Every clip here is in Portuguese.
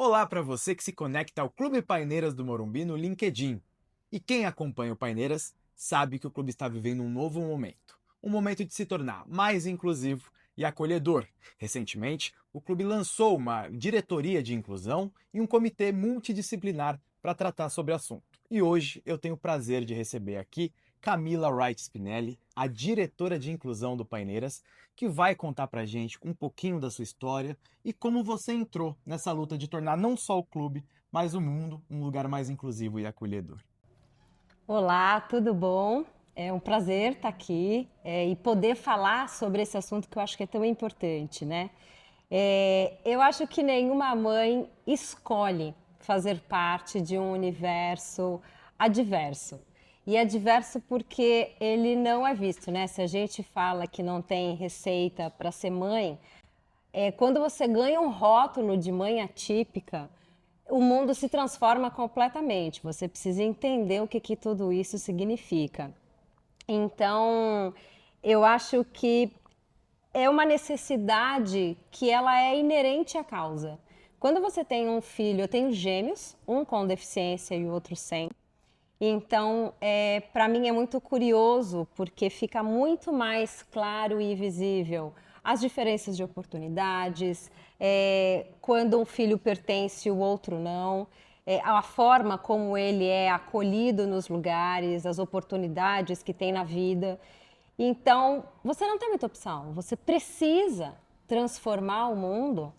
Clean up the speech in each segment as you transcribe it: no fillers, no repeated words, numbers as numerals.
Olá para você que se conecta ao Clube Paineiras do Morumbi no LinkedIn. E quem acompanha o Paineiras sabe que o clube está vivendo um novo momento. Um momento de se tornar mais inclusivo e acolhedor. Recentemente, o clube lançou uma diretoria de inclusão e um comitê multidisciplinar para tratar sobre o assunto. E hoje eu tenho o prazer de receber aqui Camila Wright Spinelli, a diretora de inclusão do Paineiras, que vai contar para a gente um pouquinho da sua história e como você entrou nessa luta de tornar não só o clube, mas o mundo um lugar mais inclusivo e acolhedor. Olá, tudo bom? É um prazer estar aqui e poder falar sobre esse assunto que eu acho que é tão importante, né? Eu acho que nenhuma mãe escolhe fazer parte de um universo adverso. E adverso porque ele não é visto, né? Se a gente fala que não tem receita para ser mãe, quando você ganha um rótulo de mãe atípica, o mundo se transforma completamente. Você precisa entender o que tudo isso significa. Então, eu acho que é uma necessidade que ela é inerente à causa. Quando você tem um filho, eu tenho gêmeos, um com deficiência e o outro sem. Então, para mim é muito curioso, porque fica muito mais claro e visível as diferenças de oportunidades, quando um filho pertence e o outro não, a forma como ele é acolhido nos lugares, as oportunidades que tem na vida. Então, você não tem muita opção, você precisa transformar o mundo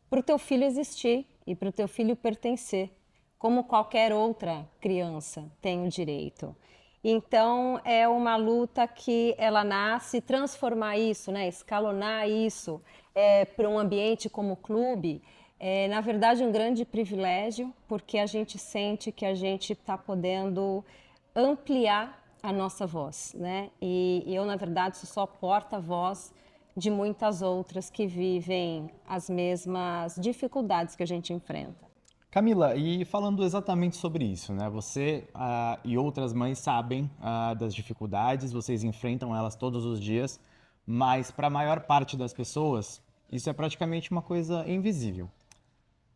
para o teu filho existir e para o teu filho pertencer, como qualquer outra criança tem o direito. Então, é uma luta que ela nasce, transformar isso, né, escalonar isso para um ambiente como o clube, é, na verdade, um grande privilégio, porque a gente sente que a gente está podendo ampliar a nossa voz, né? E eu, na verdade, sou só porta-voz de muitas outras que vivem as mesmas dificuldades que a gente enfrenta. Camila, e falando exatamente sobre isso, né? Você e outras mães sabem das dificuldades, vocês enfrentam elas todos os dias, mas para a maior parte das pessoas, isso é praticamente uma coisa invisível.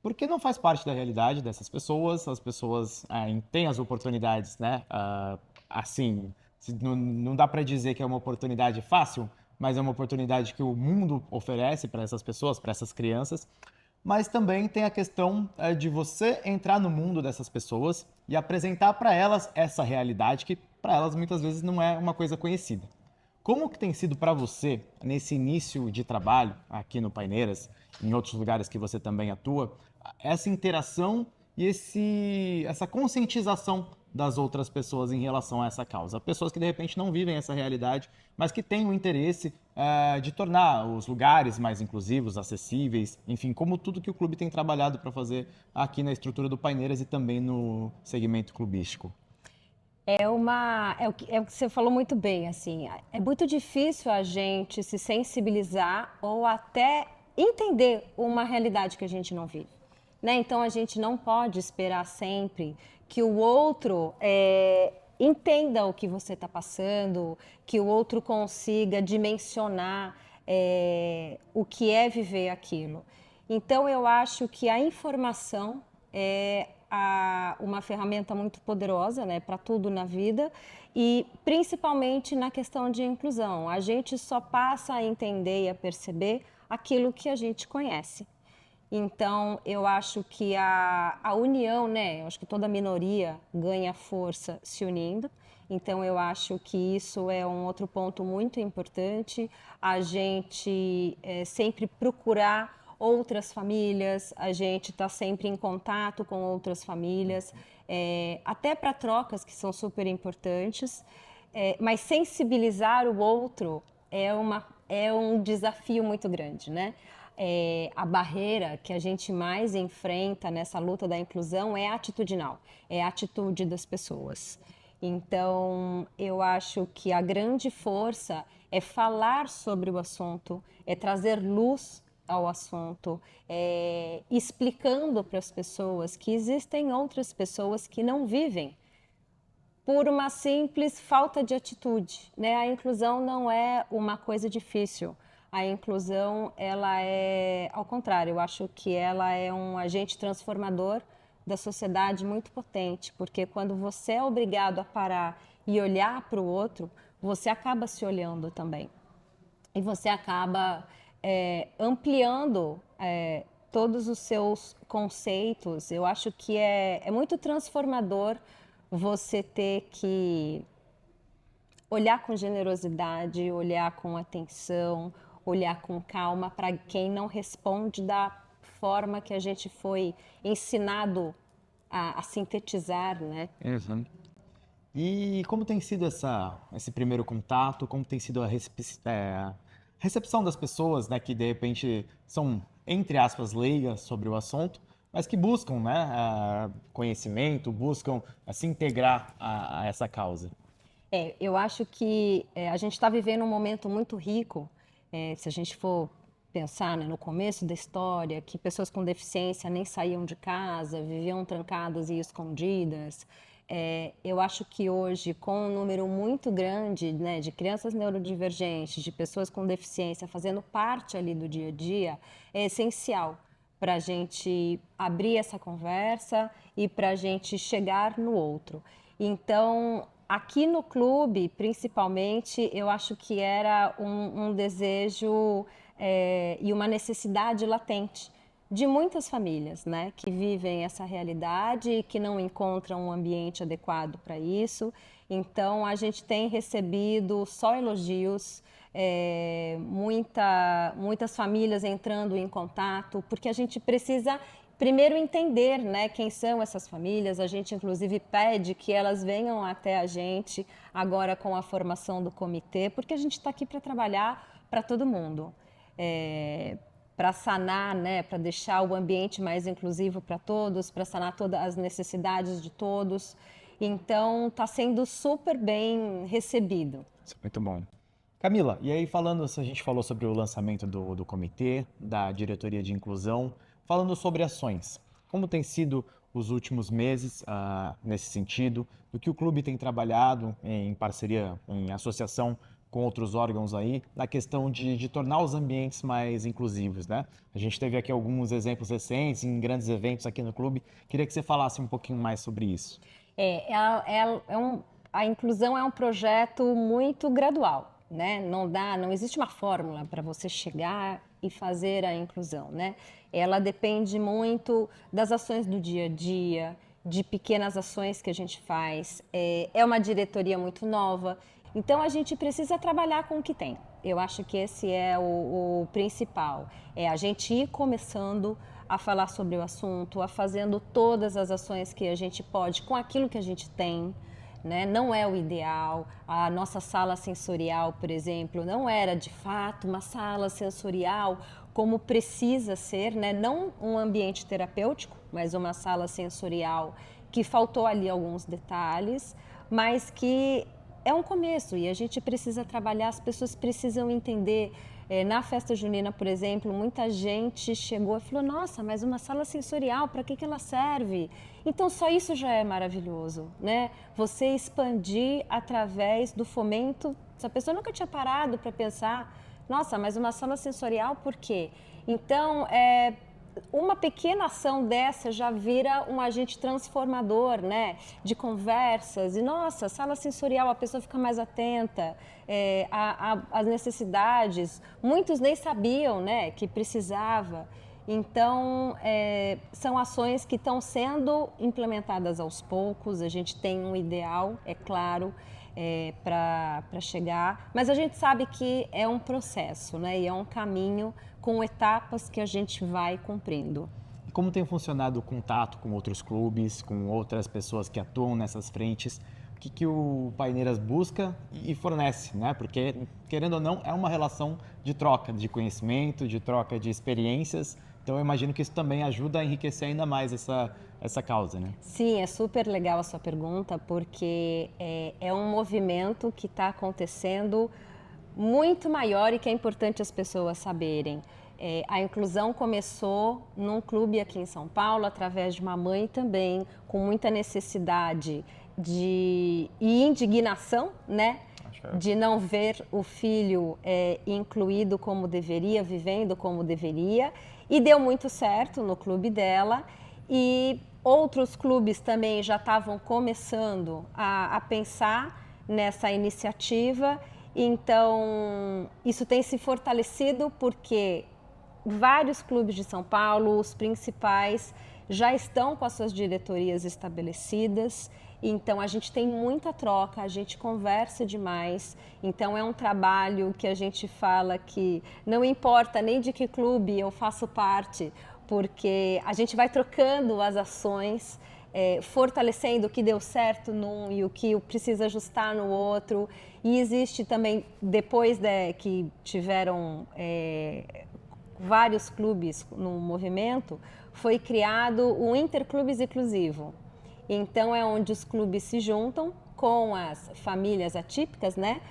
Porque não faz parte da realidade dessas pessoas, as pessoas têm as oportunidades, né? Assim, não dá para dizer que é uma oportunidade fácil, mas é uma oportunidade que o mundo oferece para essas pessoas, para essas crianças. Mas também tem a questão de você entrar no mundo dessas pessoas e apresentar para elas essa realidade que para elas muitas vezes não é uma coisa conhecida. Como que tem sido para você, nesse início de trabalho aqui no Paineiras, em outros lugares que você também atua, essa interação e essa conscientização das outras pessoas em relação a essa causa? Pessoas que de repente não vivem essa realidade, mas que têm o interesse de tornar os lugares mais inclusivos, acessíveis, enfim, como tudo que o clube tem trabalhado para fazer aqui na estrutura do Paineiras e também no segmento clubístico. É o que você falou muito bem, assim, é muito difícil a gente se sensibilizar ou até entender uma realidade que a gente não vive, né? Então a gente não pode esperar sempre que o outro entenda o que você está passando, que o outro consiga dimensionar o que é viver aquilo. Então eu acho que a informação é uma ferramenta muito poderosa, né, para tudo na vida e principalmente na questão de inclusão. A gente só passa a entender e a perceber aquilo que a gente conhece. Então, eu acho que a união, né? Eu acho que toda minoria ganha força se unindo. Então, eu acho que isso é um outro ponto muito importante. A gente sempre procurar outras famílias, a gente está sempre em contato com outras famílias, até para trocas que são super importantes. Mas sensibilizar o outro é um desafio muito grande, né? A barreira que a gente mais enfrenta nessa luta da inclusão é atitudinal, é a atitude das pessoas. Então, eu acho que a grande força é falar sobre o assunto, é trazer luz ao assunto, explicando para as pessoas que existem outras pessoas que não vivem por uma simples falta de atitude, né? A inclusão não é uma coisa difícil. a inclusão, ela é ao contrário, eu acho que ela é um agente transformador da sociedade muito potente, porque quando você é obrigado a parar e olhar para o outro, você acaba se olhando também. E você acaba ampliando todos os seus conceitos. Eu acho que é muito transformador você ter que olhar com generosidade, olhar com atenção, olhar com calma para quem não responde da forma que a gente foi ensinado a sintetizar, né? Uhum. E como tem sido esse primeiro contato? Como tem sido a recepção das pessoas, né, que de repente são, entre aspas, leigas sobre o assunto, mas que buscam, né, conhecimento, buscam se integrar a essa causa? Eu acho que a gente está vivendo um momento muito rico, se a gente for pensar, né, no começo da história, que pessoas com deficiência nem saíam de casa, viviam trancadas e escondidas. Eu acho que hoje, com um número muito grande, né, de crianças neurodivergentes, de pessoas com deficiência fazendo parte ali do dia a dia, é essencial para a gente abrir essa conversa e para a gente chegar no outro. Então, aqui no clube, principalmente, eu acho que era um desejo e uma necessidade latente de muitas famílias, né, que vivem essa realidade e que não encontram um ambiente adequado para isso. Então, a gente tem recebido só elogios, muitas famílias entrando em contato, porque a gente precisa primeiro entender, né, quem são essas famílias. A gente, inclusive, pede que elas venham até a gente agora com a formação do comitê, porque a gente está aqui para trabalhar para todo mundo. Para sanar, né, para deixar o ambiente mais inclusivo para todos, para sanar todas as necessidades de todos. Então, está sendo super bem recebido. Isso é muito bom. Camila, e aí a gente falou sobre o lançamento do comitê, da diretoria de inclusão, falando sobre ações. Como tem sido os últimos meses nesse sentido, do que o clube tem trabalhado em parceria, em associação com outros órgãos aí, na questão de tornar os ambientes mais inclusivos, né? A gente teve aqui alguns exemplos recentes em grandes eventos aqui no clube. Queria que você falasse um pouquinho mais sobre isso. A inclusão é um projeto muito gradual, né? Não existe uma fórmula para você chegar e fazer a inclusão, né? Ela depende muito das ações do dia a dia, de pequenas ações que a gente faz. É uma diretoria muito nova, então a gente precisa trabalhar com o que tem. Eu acho que esse é o principal. É a gente ir começando a falar sobre o assunto, a fazendo todas as ações que a gente pode com aquilo que a gente tem. Né? Não é o ideal. A nossa sala sensorial, por exemplo, não era de fato uma sala sensorial como precisa ser, né? Não um ambiente terapêutico, mas uma sala sensorial que faltou ali alguns detalhes, mas que é um começo e a gente precisa trabalhar, as pessoas precisam entender. Na festa junina, por exemplo, muita gente chegou e falou: nossa, mas uma sala sensorial, para que ela serve? Então, só isso já é maravilhoso, né? Você expandir através do fomento. Essa pessoa nunca tinha parado para pensar: nossa, mas uma sala sensorial, por quê? Então, uma pequena ação dessa já vira um agente transformador, né? De conversas. E, nossa, sala sensorial, a pessoa fica mais atenta às necessidades. Muitos nem sabiam, né, que precisava. Então, são ações que estão sendo implementadas aos poucos. A gente tem um ideal, é claro, para chegar, mas a gente sabe que é um processo, né? E é um caminho com etapas que a gente vai cumprindo. E como tem funcionado o contato com outros clubes, com outras pessoas que atuam nessas frentes? O que o Paineiras busca e fornece, né? Porque, querendo ou não, é uma relação de troca de conhecimento, de troca de experiências. Então, eu imagino que isso também ajuda a enriquecer ainda mais essa causa, né? Sim, é super legal a sua pergunta, porque é um movimento que está acontecendo muito maior e que é importante as pessoas saberem. A inclusão começou num clube aqui em São Paulo, através de uma mãe também, com muita necessidade e indignação, né? de não ver o filho incluído como deveria, vivendo como deveria, e deu muito certo no clube dela, e outros clubes também já estavam começando a pensar nessa iniciativa, então isso tem se fortalecido porque vários clubes de São Paulo, os principais, já estão com as suas diretorias estabelecidas, então a gente tem muita troca, a gente conversa demais, então é um trabalho que a gente fala que não importa nem de que clube eu faço parte, porque a gente vai trocando as ações, fortalecendo o que deu certo num e o que precisa ajustar no outro, e existe também, depois que tiveram vários clubes no movimento, foi criado o Interclubes Inclusivo. Então é onde os clubes se juntam com as famílias atípicas, né?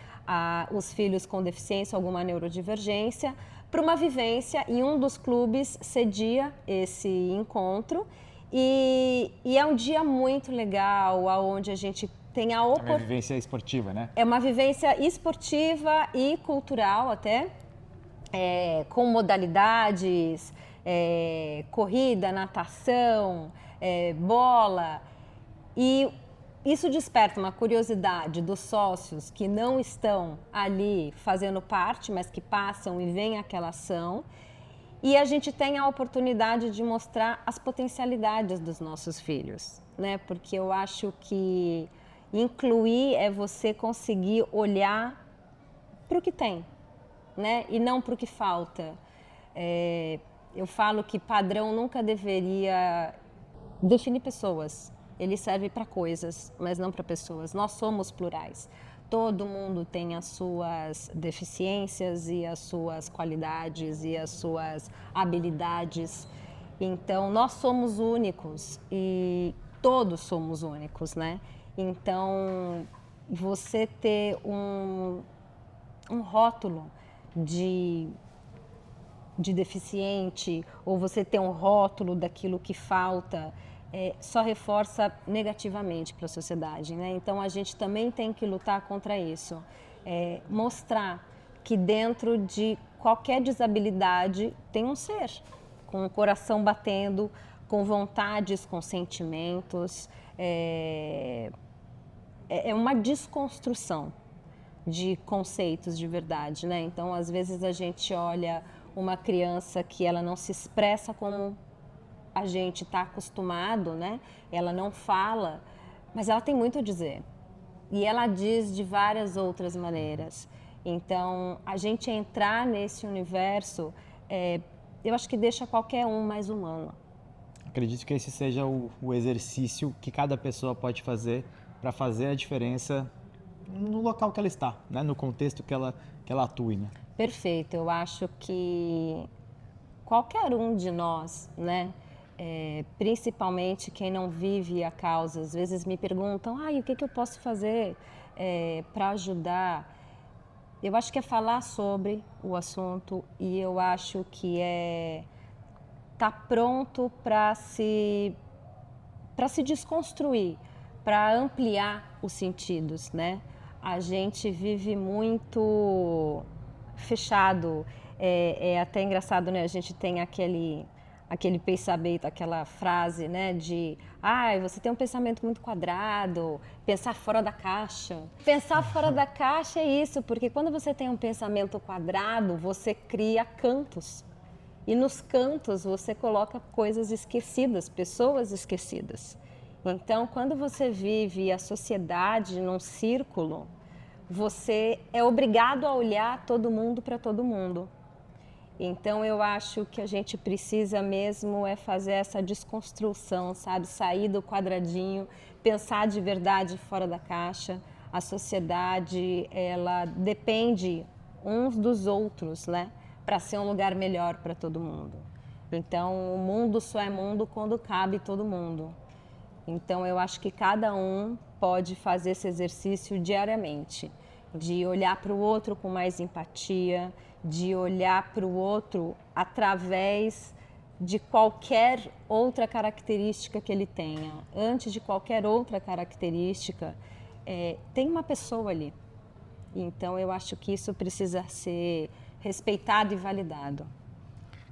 Os filhos com deficiência, alguma neurodivergência, para uma vivência, e um dos clubes cedia esse encontro. E é um dia muito legal, onde a gente tem a oportunidade. É uma vivência esportiva, né? É uma vivência esportiva e cultural até, com modalidades, corrida, natação, bola. E isso desperta uma curiosidade dos sócios que não estão ali fazendo parte, mas que passam e veem aquela ação. E a gente tem a oportunidade de mostrar as potencialidades dos nossos filhos, né? Porque eu acho que incluir é você conseguir olhar para o que tem, né? E não para o que falta. Eu falo que padrão nunca deveria definir pessoas. Ele serve para coisas, mas não para pessoas. Nós somos plurais. Todo mundo tem as suas deficiências e as suas qualidades e as suas habilidades. Então, nós somos únicos e todos somos únicos, né? Então, você ter um rótulo de deficiente, ou você ter um rótulo daquilo que falta, só reforça negativamente para a sociedade, né? Então a gente também tem que lutar contra isso, mostrar que dentro de qualquer desabilidade tem um ser com o coração batendo, com vontades, com sentimentos. É uma desconstrução de conceitos de verdade, né? Então às vezes a gente olha uma criança que ela não se expressa como a gente está acostumado, né? Ela não fala, mas ela tem muito a dizer. E ela diz de várias outras maneiras. Então, a gente entrar nesse universo, eu acho que deixa qualquer um mais humano. Acredito que esse seja o exercício que cada pessoa pode fazer para fazer a diferença no local que ela está, né? No contexto que ela atue, né? Perfeito. Eu acho que qualquer um de nós, né? Principalmente quem não vive a causa, às vezes me perguntam, o que eu posso fazer para ajudar? Eu acho que é falar sobre o assunto, e eu acho que tá pronto para se desconstruir, para ampliar os sentidos, né? A gente vive muito fechado, é até engraçado, né? A gente tem aquele pensamento, aquela frase, né, de você tem um pensamento muito quadrado, pensar fora da caixa. Pensar fora da caixa é isso, porque quando você tem um pensamento quadrado, você cria cantos. E nos cantos você coloca coisas esquecidas, pessoas esquecidas. Então, quando você vive a sociedade num círculo, você é obrigado a olhar todo mundo para todo mundo. Então, eu acho que a gente precisa mesmo fazer essa desconstrução, sabe? Sair do quadradinho, pensar de verdade fora da caixa. A sociedade, ela depende uns dos outros, né? Para ser um lugar melhor para todo mundo. Então, o mundo só é mundo quando cabe todo mundo. Então, eu acho que cada um pode fazer esse exercício diariamente, de olhar para o outro com mais empatia, de olhar para o outro através de qualquer outra característica que ele tenha. Antes de qualquer outra característica, tem uma pessoa ali. Então, eu acho que isso precisa ser respeitado e validado.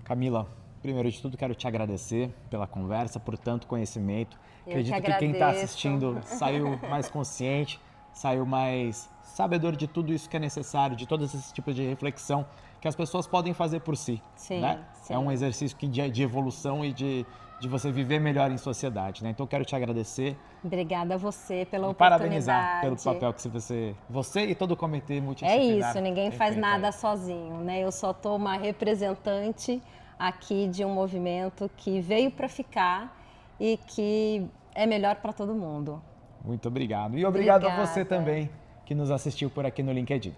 Camila, primeiro de tudo, quero te agradecer pela conversa, por tanto conhecimento. Eu Acredito que quem está assistindo saiu mais consciente, saiu mais sabedor de tudo isso que é necessário, de todos esses tipos de reflexão que as pessoas podem fazer por si. Sim, né? sim. É um exercício de evolução e de você viver melhor em sociedade. Né? Então, quero te agradecer. Obrigada a você pela oportunidade. Parabenizar pelo papel que você e todo o comitê multidisciplinar. É isso, ninguém tem faz feito nada aí. sozinho, né? Eu só estou uma representante aqui de um movimento que veio para ficar e que é melhor para todo mundo. Muito obrigado. E obrigado a você Obrigada. também que nos assistiu por aqui no LinkedIn.